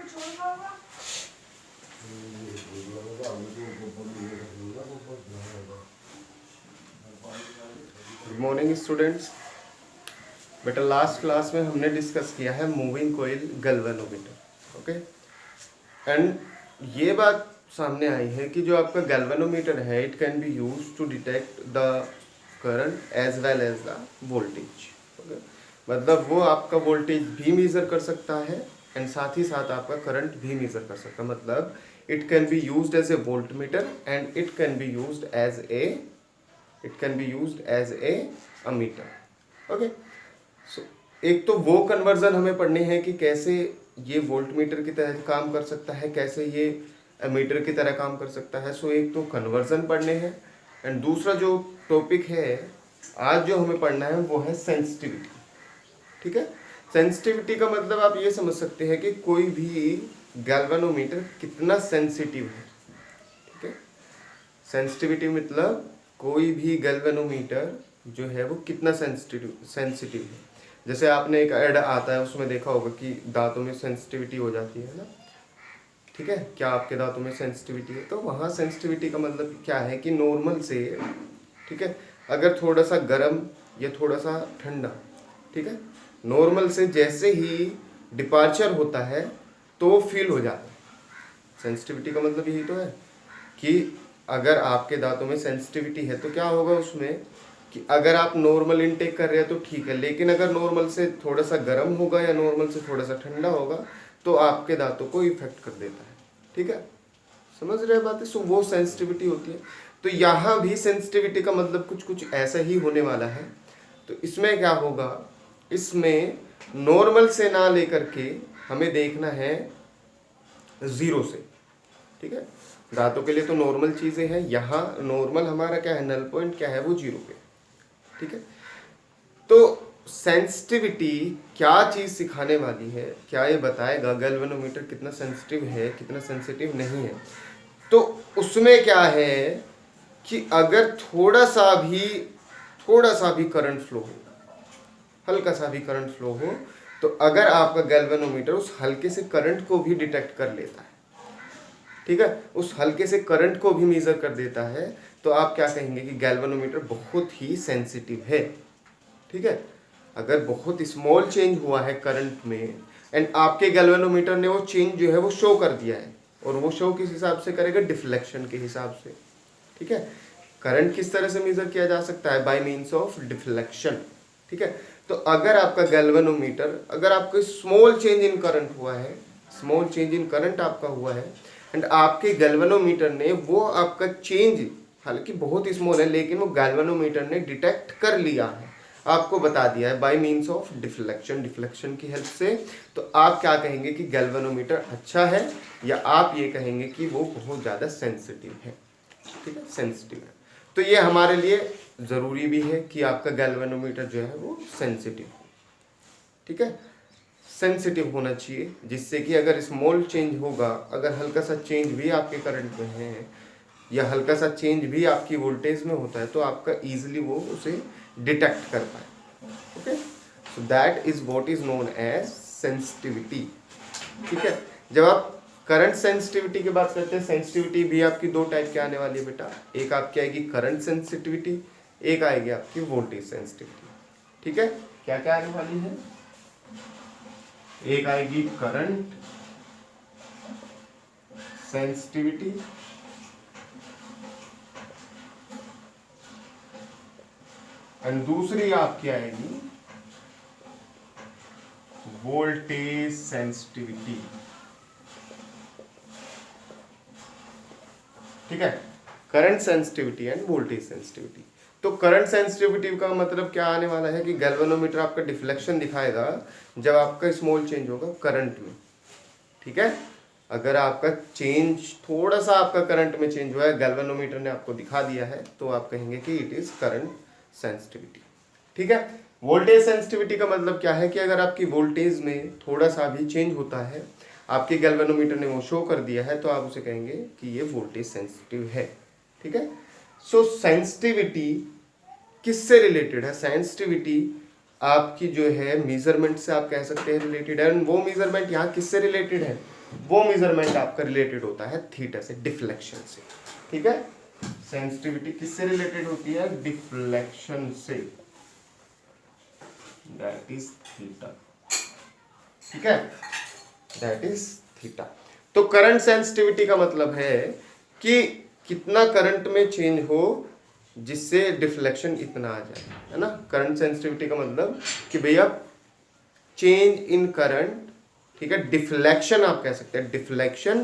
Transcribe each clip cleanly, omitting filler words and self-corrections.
Good morning students. बेटा last class में हमने डिस्कस किया है moving coil galvanometer. Okay, and ये बात सामने आई है कि जो आपका गैल्वेनोमीटर है it can be use to detect the current as well as the voltage. Okay, मतलब वो आपका वोल्टेज भी मेजर कर सकता है एंड साथ ही साथ आपका करंट भी मेजर कर सकता है। मतलब it can be used as a voltmeter and it can be used as a ammeter. Okay, so एक तो वो कन्वर्जन हमें पढ़नी है कि कैसे ये वोल्टमीटर की तरह काम कर सकता है, कैसे ये अमीटर की तरह काम कर सकता है। सो एक तो कन्वर्जन पढ़ने हैं एंड दूसरा जो टॉपिक है आज जो हमें पढ़ना है वो है सेंसिटिविटी। ठीक है, सेंसिटिविटी का मतलब आप ये समझ सकते हैं कि कोई भी गैल्वेनोमीटर कितना सेंसिटिव है। ठीक है, सेंसिटिविटी मतलब कोई भी गैल्वेनोमीटर जो है वो कितना सेंसिटिव है। जैसे आपने एक ऐड आता है उसमें देखा होगा कि दांतों में सेंसिटिविटी हो जाती है ना। ठीक है, क्या आपके दांतों में सेंसिटिविटी है? तो वहाँ सेंसिटिविटी का मतलब क्या है कि नॉर्मल से, ठीक है, अगर थोड़ा सा गर्म या थोड़ा सा ठंडा, ठीक है, नॉर्मल से जैसे ही डिपार्चर होता है तो फील हो जाता है। सेंसिटिविटी का मतलब यही तो है कि अगर आपके दांतों में सेंसिटिविटी है तो क्या होगा उसमें कि अगर आप नॉर्मल इनटेक कर रहे हैं तो ठीक है, लेकिन अगर नॉर्मल से थोड़ा सा गर्म होगा या नॉर्मल से थोड़ा सा ठंडा होगा तो आपके दांतों को इफेक्ट कर देता है। ठीक है, समझ रहे बातें? सो वो सेंसिटिविटी होती है। तो यहाँ भी सेंसिटिविटी का मतलब कुछ कुछ ऐसा ही होने वाला है। तो इसमें क्या होगा, इसमें नॉर्मल से ना लेकर के हमें देखना है जीरो से। ठीक है, दांतों के लिए तो नॉर्मल चीज़ें हैं, यहाँ नॉर्मल हमारा क्या है, नल पॉइंट क्या है, वो जीरो पे। ठीक है, तो सेंसिटिविटी क्या चीज़ सिखाने वाली है, क्या ये बताएगा गैल्वेनोमीटर कितना सेंसिटिव है कितना सेंसिटिव नहीं है। तो उसमें क्या है कि अगर थोड़ा सा भी करंट फ्लो हो, हल्का सा भी करंट फ्लो हो, तो अगर आपका गैल्वेनोमीटर उस हल्के से करंट को भी डिटेक्ट कर लेता है, ठीक है, उस हल्के से करंट को भी मेजर कर देता है, तो आप क्या कहेंगे कि गैल्वेनोमीटर बहुत ही सेंसिटिव है। ठीक है, अगर बहुत स्मॉल चेंज हुआ है करंट में एंड आपके गैल्वेनोमीटर ने वो चेंज जो है वो शो कर दिया है, और वो शो किस हिसाब से करेगा, डिफ्लेक्शन के हिसाब से। ठीक है, करंट किस तरह से मेजर किया जा सकता है, बाय मीन्स ऑफ डिफ्लेक्शन। ठीक है, तो अगर आपका गैल्वेनोमीटर, अगर आपको स्मॉल चेंज इन करंट हुआ है, स्मॉल चेंज इन करंट आपका हुआ है एंड आपके गैल्वेनोमीटर ने वो आपका चेंज, हालांकि बहुत स्मॉल है लेकिन वो गैल्वेनोमीटर ने डिटेक्ट कर लिया है, आपको बता दिया है बाय मीन्स ऑफ डिफ्लेक्शन की हेल्प से, तो आप क्या कहेंगे कि गैल्वेनोमीटर अच्छा है, या आप ये कहेंगे कि वो बहुत ज़्यादा सेंसिटिव है। ठीक है, सेंसिटिव है। तो ये हमारे लिए ज़रूरी भी है कि आपका गैल्वेनोमीटर जो है वो सेंसिटिव हो। ठीक है, सेंसिटिव होना चाहिए, जिससे कि अगर स्मॉल चेंज होगा, अगर हल्का सा चेंज भी आपके करंट में है या हल्का सा चेंज भी आपकी वोल्टेज में होता है, तो आपका ईजिली वो उसे डिटेक्ट कर पाए। Okay, so that is what is known as sensitivity. ठीक है, जब आप करंट सेंसिटिविटी की बात करते हैं, सेंसिटिविटी भी आपकी दो टाइप की आने वाली है बेटा, एक आपकी आएगी करंट सेंसिटिविटी, एक आएगी आपकी वोल्टेज सेंसिटिविटी। ठीक है, क्या क्या आने वाली है, एक आएगी करंट सेंसिटिविटी एंड दूसरी आपकी आएगी वोल्टेज सेंसिटिविटी। ठीक है, current sensitivity and voltage sensitivity. तो करंट सेंसिटिविटी का मतलब क्या आने वाला है कि गैल्वेनोमीटर आपका डिफ्लेक्शन दिखाएगा जब आपका स्मॉल चेंज होगा करंट में। ठीक है, अगर आपका चेंज थोड़ा सा आपका करंट में चेंज हुआ है, गैल्वेनोमीटर ने आपको दिखा दिया है, तो आप कहेंगे कि इट इज करंट सेंसिटिविटी। ठीक है, वोल्टेज सेंसिटिविटी का मतलब क्या है कि अगर आपकी वोल्टेज में थोड़ा सा भी चेंज होता है, आपके गैल्वेनोमीटर ने वो शो कर दिया है, तो आप उसे कहेंगे कि ये वोल्टेज सेंसिटिव है। ठीक है, सो सेंसिटिविटी किससे रिलेटेड है, सेंसिटिविटी आपकी जो है मेजरमेंट से आप कह सकते हैं रिलेटेड है। वो मेजरमेंट यहाँ किससे रिलेटेड है? वो मेजरमेंट आपका रिलेटेड होता है थीटा से, डिफ्लेक्शन से। ठीक है, सेंसिटिविटी किससे रिलेटेड होती है? डिफ्लेक्शन से, दैट इज थीटा। ठीक है, दैट इज थीटा। तो करंट सेंसिटिविटी का मतलब है कि कितना करंट में चेंज हो जिससे डिफ्लेक्शन इतना आ जाए, है ना। करंट सेंसिटिविटी का मतलब कि भैया चेंज इन करंट, ठीक है, डिफ्लेक्शन आप कह सकते हैं, डिफ्लेक्शन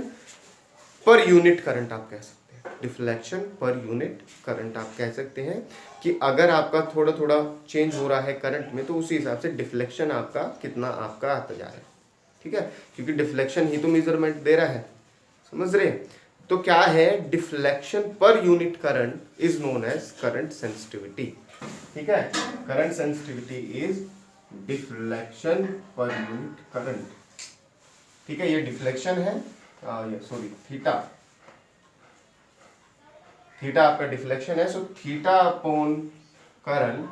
पर यूनिट करंट आप कह सकते हैं, डिफ्लेक्शन पर यूनिट करंट आप कह सकते हैं कि अगर आपका थोड़ा थोड़ा चेंज हो रहा है करंट में तो उसी हिसाब से डिफ्लेक्शन आपका कितना आपका आता जा रहा है। ठीक है, क्योंकि डिफ्लेक्शन ही तो मेजरमेंट दे रहा है, समझ रहे हैं। तो क्या है, deflection per unit current is known as current sensitivity. ठीक है, current sensitivity is deflection per unit current. ठीक है, ये डिफ्लेक्शन है, सॉरी थीटा, थीटा आपका डिफ्लेक्शन है। सो थीटा अपॉन करंट,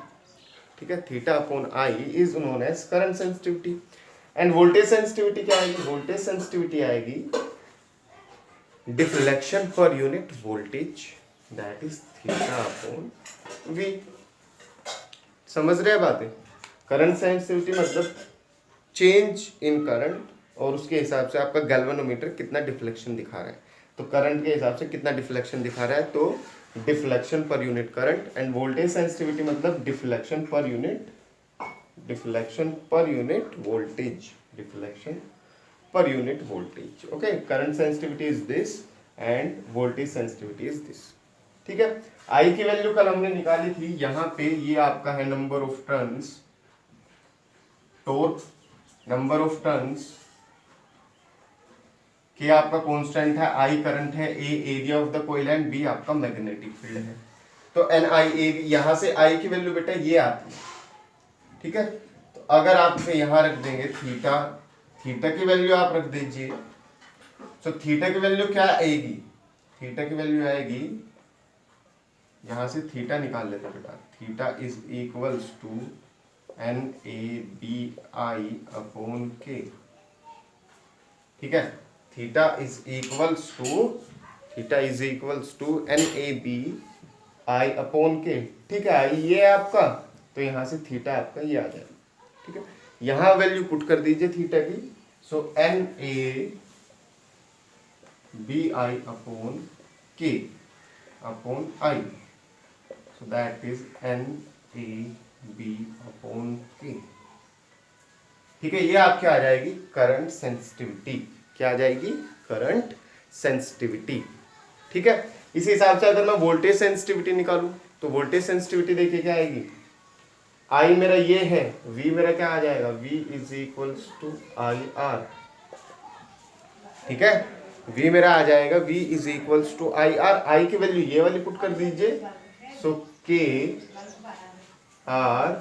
ठीक है, theta upon I is known as current sensitivity. And voltage sensitivity क्या आएगी? वोल्टेज सेंसिटिविटी आएगी deflection per unit voltage, that is theta upon V. समझ रहे हैं बातें? करंट सेंसिटिविटी मतलब चेंज इन करंट और उसके हिसाब से आपका गैल्वेनोमीटर कितना डिफ्लेक्शन दिखा रहा है। तो करंट के हिसाब से कितना डिफ्लेक्शन दिखा रहा है, तो deflection per unit current. And voltage sensitivity मतलब deflection per unit, deflection per unit voltage, deflection per unit voltage. Okay, current sensitivity is this and voltage sensitivity is this. ठीक है, I की वैल्यू कल हमने निकाली थी, यहाँ पे ये आपका है number of turns, torque, number of turns, के आपका कांस्टेंट है, I करंट है, A area of the coil and B आपका मैग्नेटिक फील्ड है। तो NI यहाँ से I की वैल्यू बेटा ये आती है। ठीक है, तो अगर आप यहाँ रख देंगे थीटा, थीटा की वैल्यू आप रख दीजिए। तो थीटा की वैल्यू क्या आएगी? थीटा की वैल्यू आएगी, यहां से थीटा निकाल लेते हैं बेटा, theta is equals to NABI upon K. ठीक है, theta is equals to NABI upon K. ठीक है, ये आपका, तो यहां से थीटा आपका ये आ जाएगा। ठीक है, यहां वैल्यू पुट कर दीजिए थीटा की। सो NABI अपॉन के upon I, so that is NAB upon K. ठीक है, ये आपके आ जाएगी करंट सेंसिटिविटी। क्या आ जाएगी? Current sensitivity. ठीक है, इसी हिसाब से अगर मैं वोल्टेज सेंसिटिविटी निकालूं तो वोल्टेज सेंसिटिविटी देखिए क्या आएगी, I मेरा ये है, V मेरा क्या आ जाएगा, V is equals to IR। ठीक है, V मेरा आ जाएगा, V is equals to IR। I की वैल्यू ये वाली पुट कर दीजिए। So K R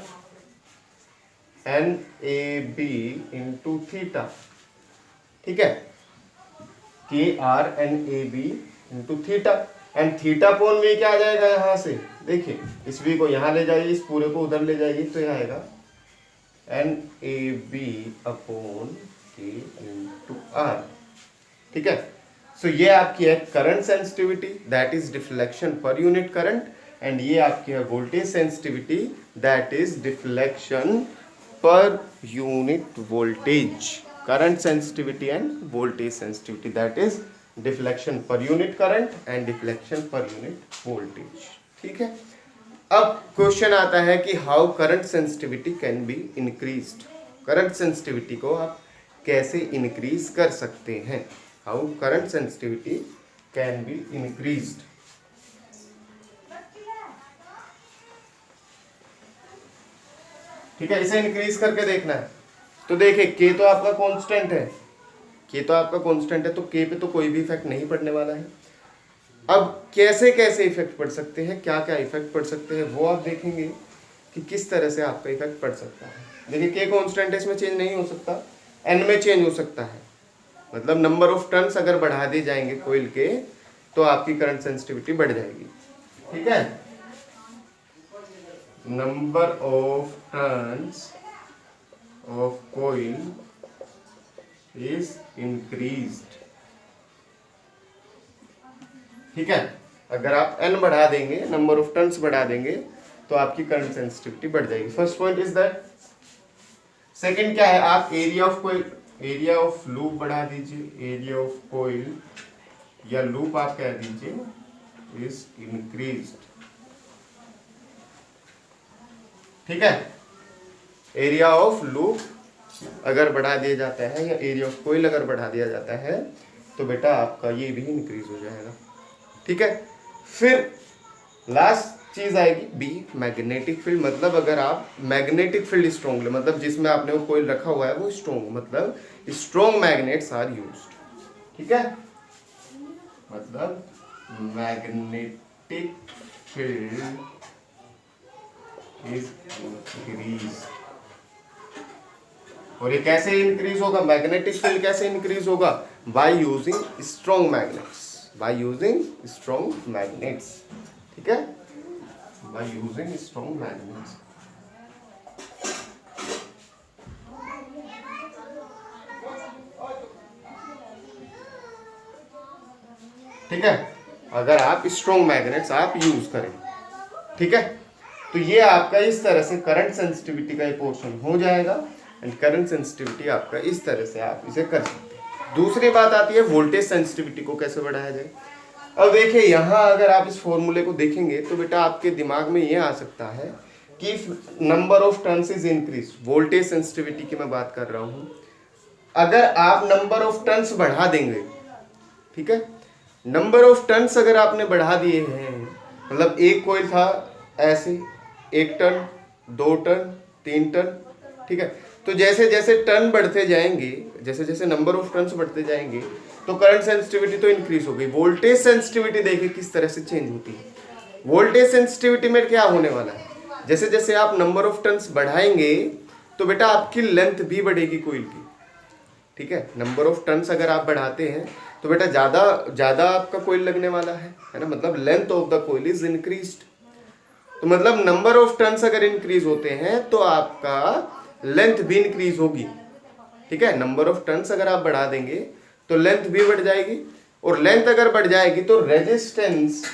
NAB into theta. ठीक है, K R NAB into theta and theta upon V क्या आ जाएगा, यहां से देखिए, इस वी को यहां ले जाइए, इस पूरे को उधर ले जाइए, तो यह आएगा NAB अपॉन के इंटू आर। ठीक है, सो ये आपकी है current sensitivity, that is deflection per unit current, and ये आपकी है voltage sensitivity, that is deflection per unit voltage. Current sensitivity and voltage sensitivity, that is deflection per unit current and deflection per unit voltage. ठीक है, अब question आता है कि how current sensitivity can be increased. Current sensitivity को आप कैसे increase कर सकते हैं? How current sensitivity can be increased. ठीक है, इसे इंक्रीज करके देखना है। तो देखिए के तो आपका कांस्टेंट है, के तो आपका कांस्टेंट है, तो के पे तो कोई भी इफेक्ट नहीं पड़ने वाला है। अब कैसे कैसे इफेक्ट पड़ सकते हैं, क्या क्या इफेक्ट पड़ सकते हैं, वो आप देखेंगे कि किस तरह से आपका इफेक्ट पड़ सकता है। देखिए के कांस्टेंट है, इसमें चेंज नहीं हो सकता, एन में चेंज हो सकता है, मतलब नंबर ऑफ टर्न्स अगर बढ़ा दिए जाएंगे कोयल के तो आपकी करंट सेंसिटिविटी बढ़ जाएगी। ठीक है, number of turns of coil is increased. ठीक है, अगर आप n बढ़ा देंगे, नंबर ऑफ टर्न्स बढ़ा देंगे, तो आपकी करंट सेंसिटिविटी बढ़ जाएगी। First point is that. Second क्या है, आप area of coil, area of loop बढ़ा दीजिए, एरिया ऑफ कोयल या लूप आप कह दीजिए इज इंक्रीज्ड। ठीक है, एरिया ऑफ लूप अगर बढ़ा दिया जाता है या एरिया ऑफ कोयल अगर बढ़ा दिया जाता है तो बेटा आपका ये भी इंक्रीज हो जाएगा। ठीक है, फिर लास्ट चीज आएगी बी, मैग्नेटिक फील्ड। मतलब अगर आप मैग्नेटिक फील्ड स्ट्रॉन्ग, मतलब जिसमें आपने वो कोयल रखा हुआ है वो स्ट्रॉन्ग, मतलब स्ट्रॉन्ग मैग्नेट्स आर यूज्ड। ठीक है, मतलब मैग्नेटिक फील्ड इज इंक्रीज। और ये कैसे इंक्रीज होगा, मैग्नेटिक फील्ड कैसे इंक्रीज होगा, by using strong magnets, by using strong magnets. ठीक है, बाय यूजिंग स्ट्रॉन्ग मैग्नेट्स। ठीक है, अगर आप स्ट्रॉन्ग मैग्नेट्स आप यूज करें। ठीक है, तो ये आपका इस तरह से करंट सेंसिटिविटी का पोर्शन हो जाएगा। एंड करंट सेंसिटिविटी आपका इस तरह से आप इसे कर सकते हैं। दूसरी बात आती है वोल्टेज सेंसिटिविटी को कैसे बढ़ाया जाए। अब देखिए यहाँ अगर आप इस फॉर्मूले को देखेंगे तो बेटा आपके दिमाग में ये आ सकता है कि number of turns is increase, voltage sensitivity की मैं बात कर रहा हूँ। अगर आप नंबर ऑफ टर्न्स बढ़ा देंगे, ठीक है, नंबर ऑफ टर्न्स अगर आपने बढ़ा दिए हैं, मतलब एक कोयल था ऐसे 1 टन 2 टन 3 टन, ठीक है, तो जैसे जैसे टर्न बढ़ते जाएंगे, जैसे जैसे नंबर ऑफ टर्न्स बढ़ते जाएंगे तो करंट सेंसिटिविटी तो इंक्रीज हो गई। वोल्टेज सेंसिटिविटी देखिए किस तरह से चेंज होती है। वोल्टेज सेंसिटिविटी में क्या होने वाला है, जैसे जैसे आप नंबर ऑफ टर्न्स बढ़ाएंगे तो बेटा आपकी लेंथ भी बढ़ेगी कोयल की। ठीक है, नंबर ऑफ टर्न्स अगर आप बढ़ाते हैं तो बेटा ज्यादा ज्यादा आपका कोयल लगने वाला है ना, मतलब length of the coil is increased. तो मतलब नंबर ऑफ टर्न्स अगर इंक्रीज होते हैं तो आपका लेंथ भी इंक्रीज होगी। ठीक है, नंबर ऑफ टर्न्स अगर आप बढ़ा देंगे तो लेंथ भी बढ़ जाएगी, और लेंथ अगर बढ़ जाएगी तो resistance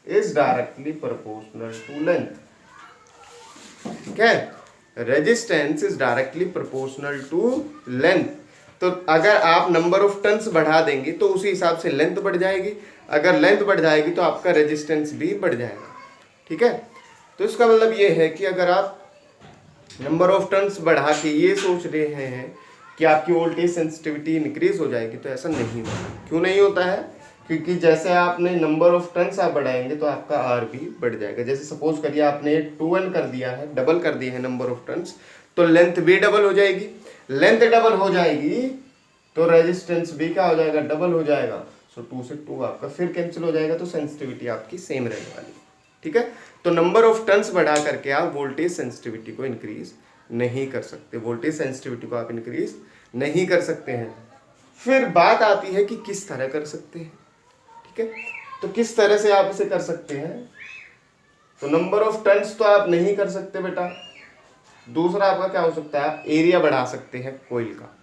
is directly proportional to length. ठीक है, resistance is directly proportional to length. तो अगर आप नंबर ऑफ टर्न्स बढ़ा देंगे तो उसी हिसाब से लेंथ बढ़ जाएगी, अगर लेंथ बढ़ जाएगी तो आपका रेजिस्टेंस भी बढ़ जाएगा। ठीक है, तो इसका मतलब ये है कि अगर आप नंबर ऑफ टर्न्स बढ़ा के ये सोच रहे हैं कि आपकी वोल्टेज सेंसिटिविटी इंक्रीज हो जाएगी, तो ऐसा नहीं होता। क्यों नहीं होता है, क्योंकि जैसे आपने नंबर ऑफ टर्न्स आप बढ़ाएंगे तो आपका आर भी बढ़ जाएगा। जैसे सपोज करिए आपने 2n कर दिया है, डबल कर दिया है नंबर ऑफ टर्न्स, तो लेंथ भी डबल हो जाएगी। लेंथ डबल हो जाएगी तो रेजिस्टेंस भी क्या हो जाएगा, डबल हो जाएगा। सो 2 से 2 आपका फिर कैंसिल हो जाएगा, तो सेंसिटिविटी आपकी सेम रहने वाली। ठीक है, तो नंबर ऑफ टर्न्स बढ़ा करके आप वोल्टेज सेंसिटिविटी को इंक्रीज नहीं कर सकते, वोल्टेज सेंसिटिविटी को आप इंक्रीज नहीं कर सकते हैं। फिर बात आती है कि किस तरह कर सकते हैं। ठीक है, तो किस तरह से आप इसे कर सकते हैं, तो नंबर ऑफ टर्न्स तो आप नहीं कर सकते बेटा। दूसरा आपका क्या हो सकता है, आप एरिया बढ़ा सकते हैं कोयल का।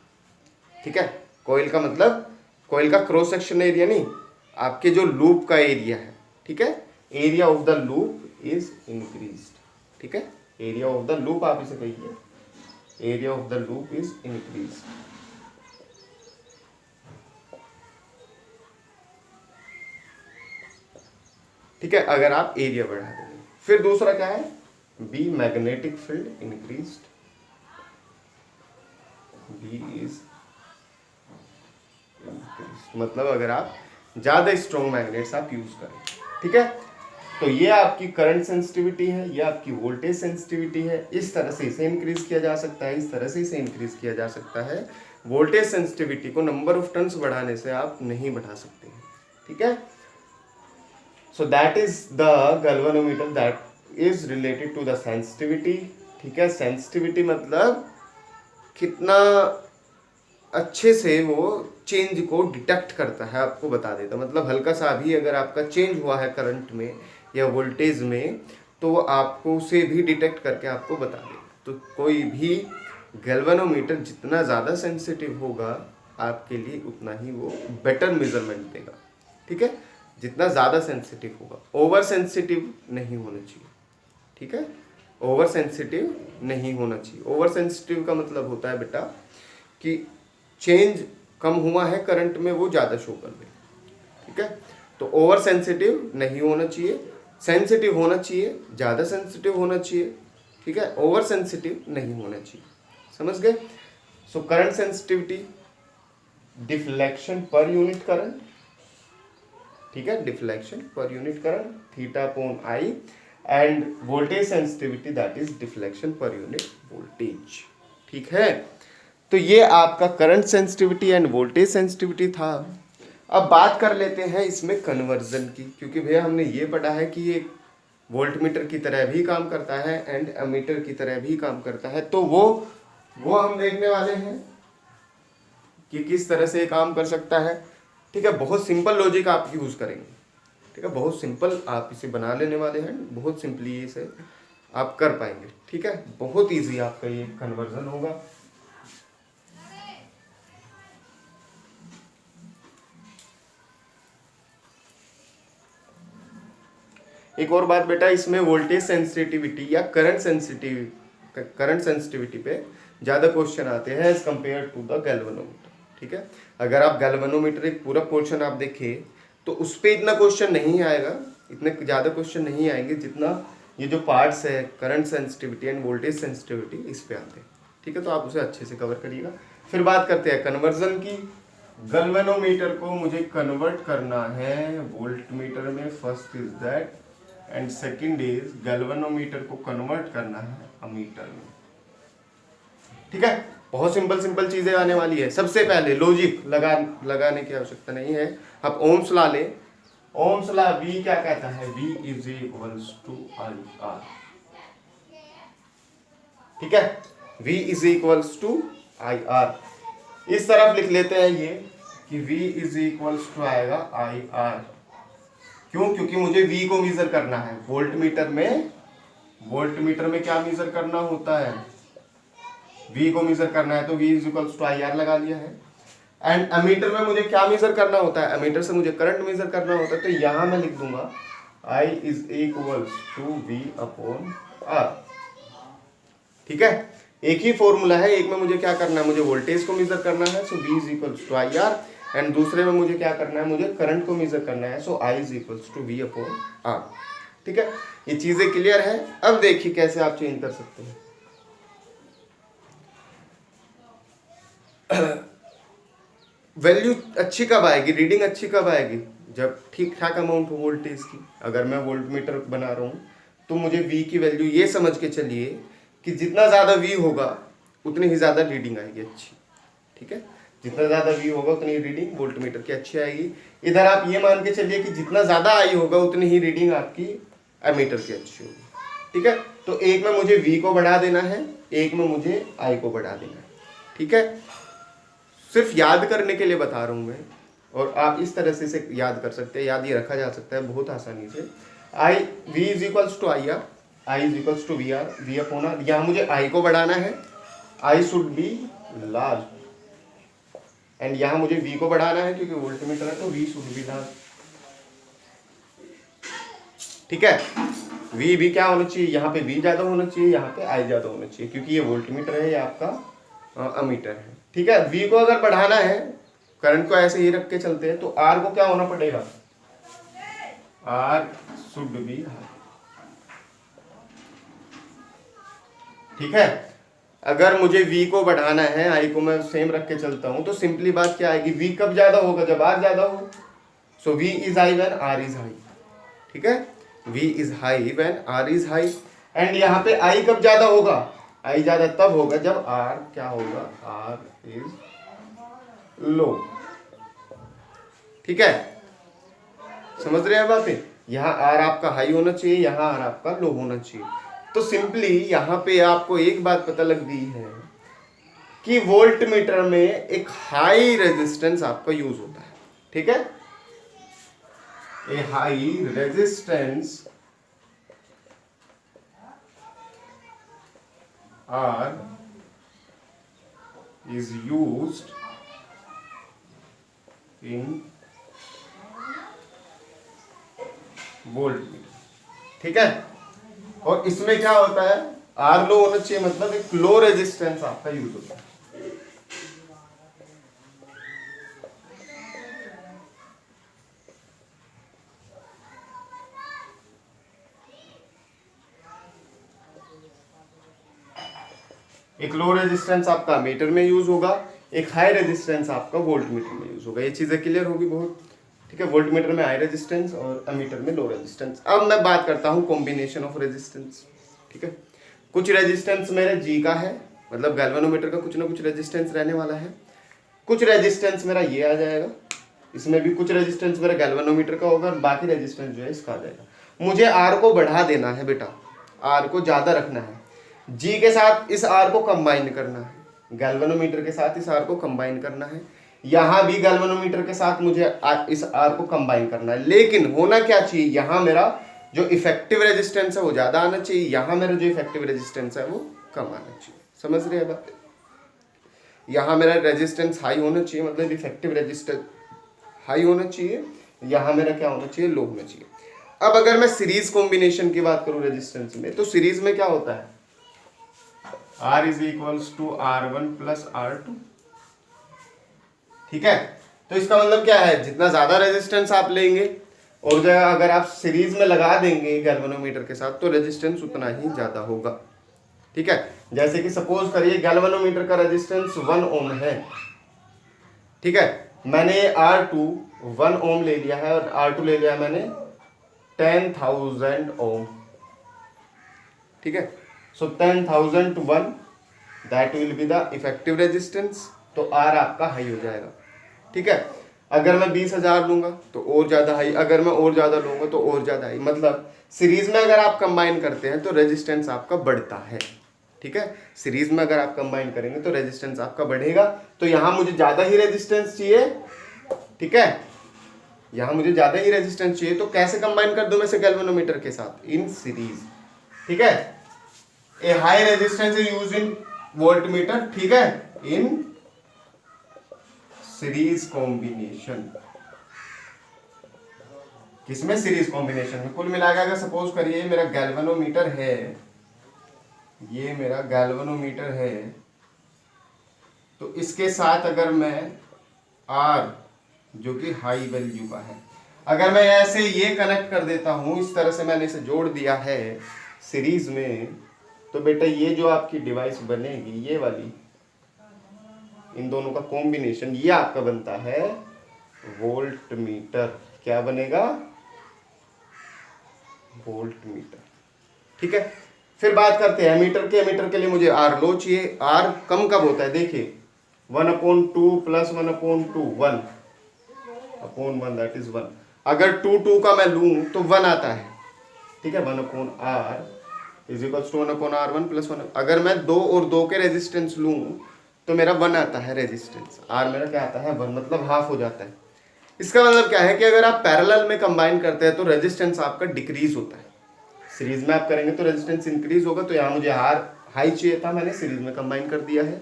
ठीक है, कोयल का मतलब कोयल का क्रॉस सेक्शन एरिया नहीं, आपके जो लूप का एरिया है। ठीक है, area of the loop is increased. ठीक है, एरिया ऑफ द लूप आप इसे कहिए, area of the loop is increased. ठीक है, अगर आप एरिया बढ़ा देंगे। फिर दूसरा क्या है, B, magnetic field increased. B is increased, मतलब अगर आप ज्यादा स्ट्रॉन्ग मैग्नेट्स आप यूज करें। ठीक है, तो ये आपकी करंट सेंसिटिविटी है, ये आपकी वोल्टेज सेंसिटिविटी है। इस तरह से इसे इंक्रीज किया जा सकता है, इस तरह से इसे इंक्रीज किया जा सकता है। वोल्टेज सेंसिटिविटी को नंबर ऑफ टर्न्स बढ़ाने से आप नहीं बढ़ा सकते हैं। ठीक है, so that is the galvanometer that is related to the sensitivity. ठीक है, सेंसिटिविटी मतलब कितना अच्छे से वो चेंज को डिटेक्ट करता है, आपको बता देता। मतलब हल्का सा भी अगर आपका चेंज हुआ है करंट में या वोल्टेज में, तो आपको उसे भी डिटेक्ट करके आपको बता देगा। तो कोई भी गैल्वेनोमीटर जितना ज़्यादा सेंसिटिव होगा आपके लिए उतना ही वो बेटर मेजरमेंट देगा। ठीक है, जितना ज़्यादा सेंसिटिव होगा, ओवर सेंसिटिव नहीं होना चाहिए। ठीक है, ओवर सेंसिटिव नहीं होना चाहिए। ओवर सेंसिटिव का मतलब होता है बेटा कि चेंज कम हुआ है करंट में, वो ज़्यादा शो कर दे। ठीक है, तो ओवर सेंसिटिव नहीं होना चाहिए, सेंसिटिव होना चाहिए, ज़्यादा सेंसिटिव होना चाहिए। ठीक है, ओवर सेंसिटिव नहीं होना चाहिए। समझ गए? So current sensitivity, deflection per unit current, ठीक है, deflection per unit current theta upon I, and voltage sensitivity that is deflection per unit voltage. ठीक है, तो ये आपका current sensitivity and voltage sensitivity था। अब बात कर लेते हैं इसमें कन्वर्जन की, क्योंकि भैया हमने ये पढ़ा है कि ये वोल्टमीटर की तरह भी काम करता है एंड एमीटर की तरह भी काम करता है, तो वो हम देखने वाले हैं कि किस तरह से ये काम कर सकता है। ठीक है, बहुत सिंपल लॉजिक आप यूज करेंगे। ठीक है, बहुत सिंपल आप इसे बना लेने वाले हैं, बहुत सिंपली इसे आप कर पाएंगे। ठीक है, बहुत इजी आपका ये कन्वर्जन होगा। एक और बात बेटा, इसमें वोल्टेज सेंसिटिविटी या करंट सेंसिटिविटी पे ज़्यादा क्वेश्चन आते हैं as compare to the galvanometer. ठीक है, अगर आप गैल्वेनोमीटर एक पूरा पोर्शन आप देखें तो उस पर इतना क्वेश्चन नहीं आएगा, इतने ज़्यादा क्वेश्चन नहीं आएंगे जितना ये जो पार्ट्स है current sensitivity and voltage sensitivity इस पे आते हैं। ठीक है, तो आप उसे अच्छे से कवर करिएगा। फिर बात करते हैं कन्वर्जन की। गैल्वेनोमीटर को मुझे कन्वर्ट करना है वोल्टमीटर में, first is that, and second is galvanometer को कन्वर्ट करना है अमीटर में। ठीक है, बहुत सिंपल चीजें आने वाली है। सबसे पहले लॉजिक लगाने की आवश्यकता नहीं है, आप ओम्स ला ले। ओम्स ला V क्या कहता है? V is equals to I R. ठीक है, V is equals to I R. इस तरफ लिख लेते हैं ये कि V इज इक्वल्स टू आएगा आई आर। क्यों? क्योंकि मुझे V को मेजर करना है। वोल्टमीटर में क्या मेजर करना होता है? V को मेजर करना है, तो V is equals to I R लगा लिया है। एंड एमीटर में मुझे क्या मेजर करना होता है? एमीटर से मुझे करंट मेजर करना होता है, तो यहां मैं लिख दूंगा I is equals to V upon R। ठीक है, एक ही फॉर्मूला है, एक में मुझे क्या करना है? मुझे वोल्टेज को मेजर करना है, so V is equals to I R, and दूसरे में मुझे क्या करना है? मुझे करंट को मेजर करना है, so I is equals to V upon R। ठीक है, ये चीजें क्लियर है। अब देखिए कैसे आप चेंज कर सकते हैं। वैल्यू अच्छी कब आएगी, रीडिंग अच्छी कब आएगी? जब ठीक ठाक अमाउंट हो वोल्टेज की। अगर मैं वोल्टमीटर बना रहा हूँ तो मुझे V की वैल्यू ये समझ के चलिए कि जितना ज़्यादा V होगा उतनी ही ज़्यादा रीडिंग आएगी अच्छी। ठीक है, जितना ज़्यादा V होगा उतनी रीडिंग वोल्टमीटर की अच्छी आएगी। इधर आप ये मान के चलिए कि जितना ज़्यादा I होगा उतनी ही रीडिंग आपकी एमीटर की अच्छी होगी। ठीक है, तो एक में मुझे V को बढ़ा देना है, एक में मुझे I को बढ़ा देना है। ठीक है, सिर्फ याद करने के लिए बता रहा हूँ मैं, और आप इस तरह से इसे याद कर सकते हैं, याद ये रखा जा सकता है बहुत आसानी से। V is equals to I R, I is equals to V R, V upon R. यहाँ मुझे I को बढ़ाना है, I should be large, and यहाँ मुझे V को बढ़ाना है क्योंकि वोल्टमीटर है, तो V शुड बी लार्ज। ठीक है, V भी क्या होना चाहिए? यहाँ पे V ज्यादा होना चाहिए, यहाँ पे I ज्यादा होना चाहिए, क्योंकि ये वोल्टमीटर है, ये आपका अमीटर है। ठीक है, V को अगर बढ़ाना है, करंट को ऐसे ही रख के चलते हैं, तो R को क्या होना पड़ेगा? R should be high. ठीक है, अगर मुझे V को बढ़ाना है, I को मैं सेम रख के चलता हूं, तो सिंपली बात क्या आएगी? V कब ज्यादा होगा? जब R ज्यादा हो। सो V is high when R is high. ठीक है, V is high when R is high. And यहाँ पे I कब ज्यादा होगा? I ज्यादा तब होगा जब R क्या होगा? R is low. ठीक है, समझ रहे हैं बातें? यहाँ R आपका हाई होना चाहिए, यहाँ R आपका लो होना चाहिए। तो सिंपली यहाँ पे आपको एक बात पता लग गई है कि वोल्टमीटर में एक हाई रेजिस्टेंस आपका यूज होता है। ठीक है, a high resistance R is used in voltmeter, ठीक है। और इसमें क्या होता है, आर लो होना चाहिए, मतलब एक लो रेजिस्टेंस आपका यूज होता है। एक लो रेजिस्टेंस आपका मीटर में यूज होगा, एक हाई रेजिस्टेंस आपका वोल्ट मीटर में यूज होगा। ये चीजें क्लियर होगी बहुत, ठीक है। वोल्ट मीटर में हाई रेजिस्टेंस और एमीटर में लो रेजिस्टेंस। अब मैं बात करता हूँ कॉम्बिनेशन ऑफ रेजिस्टेंस, ठीक है। कुछ रेजिस्टेंस मेरे जी का है, मतलब गैल्वेनोमीटर का कुछ ना कुछ रेजिस्टेंस रहने वाला है। कुछ रेजिस्टेंस मेरा ये आ जाएगा, इसमें भी कुछ रेजिस्टेंस मेरा गैल्वेनोमीटर का होगा, और बाकी रेजिस्टेंस जो है इसका आ जाएगा। मुझे आर को बढ़ा देना है बेटा, आर को ज्यादा रखना है, जी के साथ इस आर को कंबाइन करना है, गैल्वेनोमीटर के साथ इस आर को कंबाइन करना है, यहां भी गैल्वेनोमीटर के साथ मुझे इस आर को कंबाइन करना है। लेकिन होना क्या चाहिए, यहां मेरा जो इफेक्टिव रेजिस्टेंस है वो ज्यादा आना चाहिए, यहां मेरा जो इफेक्टिव रेजिस्टेंस है वो कम आना चाहिए। समझ रहे हैं बात? यहां मेरा रेजिस्टेंस हाई होना चाहिए, मतलब इफेक्टिव रेजिस्टेंस हाई होना चाहिए, यहां मेरा क्या होना चाहिए, लो होना चाहिए। अब अगर मैं सीरीज कॉम्बिनेशन की बात करूं रेजिस्टेंस में, तो सीरीज में क्या होता है, R is equals to R1 plus R2, ठीक है। तो इसका मतलब क्या है, जितना ज्यादा रेजिस्टेंस आप लेंगे और जो अगर आप सीरीज में लगा देंगे गैल्वेनोमीटर के साथ, तो रेजिस्टेंस उतना ही ज्यादा होगा, ठीक है। जैसे कि सपोज करिए गैल्वेनोमीटर का रेजिस्टेंस 1 ओम है, ठीक है। मैंने R2 1 ओम ले लिया है और R2 ले लिया मैंने 10,000 ओम, ठीक है। So 10,000 to 1 that will be the effective resistance, तो R आपका हाई हो जाएगा, ठीक है। अगर मैं 20,000 लूंगा तो और ज्यादा हाई, अगर मैं और ज्यादा लूंगा तो और ज्यादा हाई। मतलब सीरीज में अगर आप कंबाइन करते हैं तो रेजिस्टेंस आपका बढ़ता है, ठीक है। सीरीज में अगर आप कंबाइन करेंगे तो रेजिस्टेंस आपका बढ़ेगा। तो यहां मुझे ज्यादा ही रेजिस्टेंस चाहिए, ठीक है, यहां मुझे ज्यादा ही रेजिस्टेंस चाहिए, तो कैसे कंबाइन कर दूं मैं इसे गैल्वेनोमीटर के साथ, इन सीरीज, ठीक है। A high resistance is used in voltmeter, ठीक है, in series combination। किसमें, सीरीज कॉम्बिनेशन में। कुल मिलाकर अगर सपोज करिए मेरा गैल्वेनोमीटर है, ये मेरा गैल्वेनोमीटर है, तो इसके साथ अगर मैं R जो कि हाई वैल्यू का है, अगर मैं ऐसे ये कनेक्ट कर देता हूं, इस तरह से मैंने इसे जोड़ दिया है सीरीज में, तो बेटा ये जो आपकी डिवाइस बनेगी, ये वाली, इन दोनों का कॉम्बिनेशन, ये आपका बनता है वोल्टमीटर। क्या बनेगा, वोल्टमीटर, ठीक है। फिर बात करते हैं एमीटर के। एमीटर के लिए मुझे आर लो चाहिए। आर कम कब होता है, देखिए 1/2 प्लस 1/2 1/1 दैट इज 1। अगर 2 का मैं लूं तो 1 आता है, ठीक है। 1/R is equals to 1/R1 plus 1। अगर मैं 2 और 2 के रेजिस्टेंस लूं तो मेरा 1 आता है रेजिस्टेंस, आर मेरा क्या आता है 1, मतलब हाफ हो जाता है। इसका मतलब क्या है कि अगर आप पैरेलल में कंबाइन करते हैं तो रेजिस्टेंस आपका डिक्रीज होता है। सीरीज में आप करेंगे तो रेजिस्टेंस इंक्रीज होगा। तो यहाँ मुझे आर हाई चाहिए था, मैंने सीरीज में कंबाइन कर दिया है।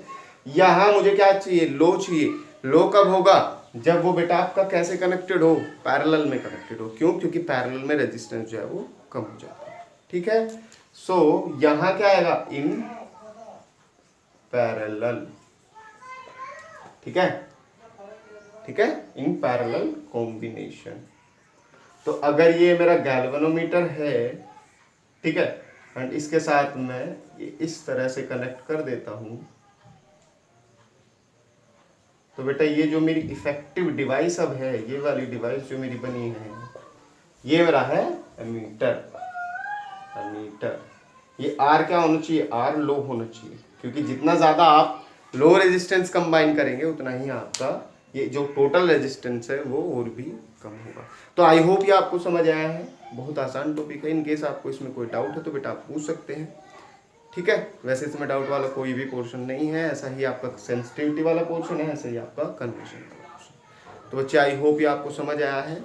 यहाँ मुझे क्या चाहिए, लो चाहिए। लो कब होगा, जब वो बेटा आपका कैसे कनेक्टेड हो, पैरेलल में कनेक्टेड हो। क्यों, क्योंकि पैरेलल में रेजिस्टेंस जो है वो कम हो जाता है, ठीक है। सो यहां क्या आएगा, इन पैरेलल, ठीक है, ठीक है, इन पैरेलल कॉम्बिनेशन। तो अगर ये मेरा गैल्वेनोमीटर है, ठीक है, एंड इसके साथ मैं ये इस तरह से कनेक्ट कर देता हूं, तो बेटा ये जो मेरी इफेक्टिव डिवाइस अब है, ये वाली डिवाइस जो मेरी बनी है, ये मेरा है एमीटर। एमीटर, ये आर क्या होना चाहिए, आर लो होना चाहिए, क्योंकि जितना ज्यादा आप लो रेजिस्टेंस कंबाइन करेंगे उतना ही आपका ये जो टोटल रेजिस्टेंस है वो और भी कम होगा। तो आई होप ये आपको समझ आया है। बहुत आसान टॉपिक है। इन केस आपको इसमें कोई डाउट है तो बेटा आप पूछ सकते हैं, ठीक है। वैसे इसमें डाउट वाला कोई भी पोर्शन नहीं है, ऐसा ही आपका सेंसिटिविटी वाला पोर्शन है, ऐसा ही आपका कन्वर्जन वाला पोर्शन। तो बच्चे आई होप ये आपको समझ आया है।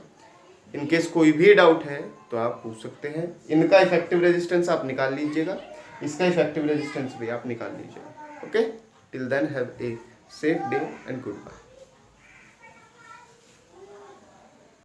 इन केस कोई भी डाउट है तो आप पूछ सकते हैं। इनका इफेक्टिव रेजिस्टेंस आप निकाल लीजिएगा, इसका इफेक्टिव रेजिस्टेंस भी आप निकाल लीजिएगा। Okay, till then have a safe day and good bye.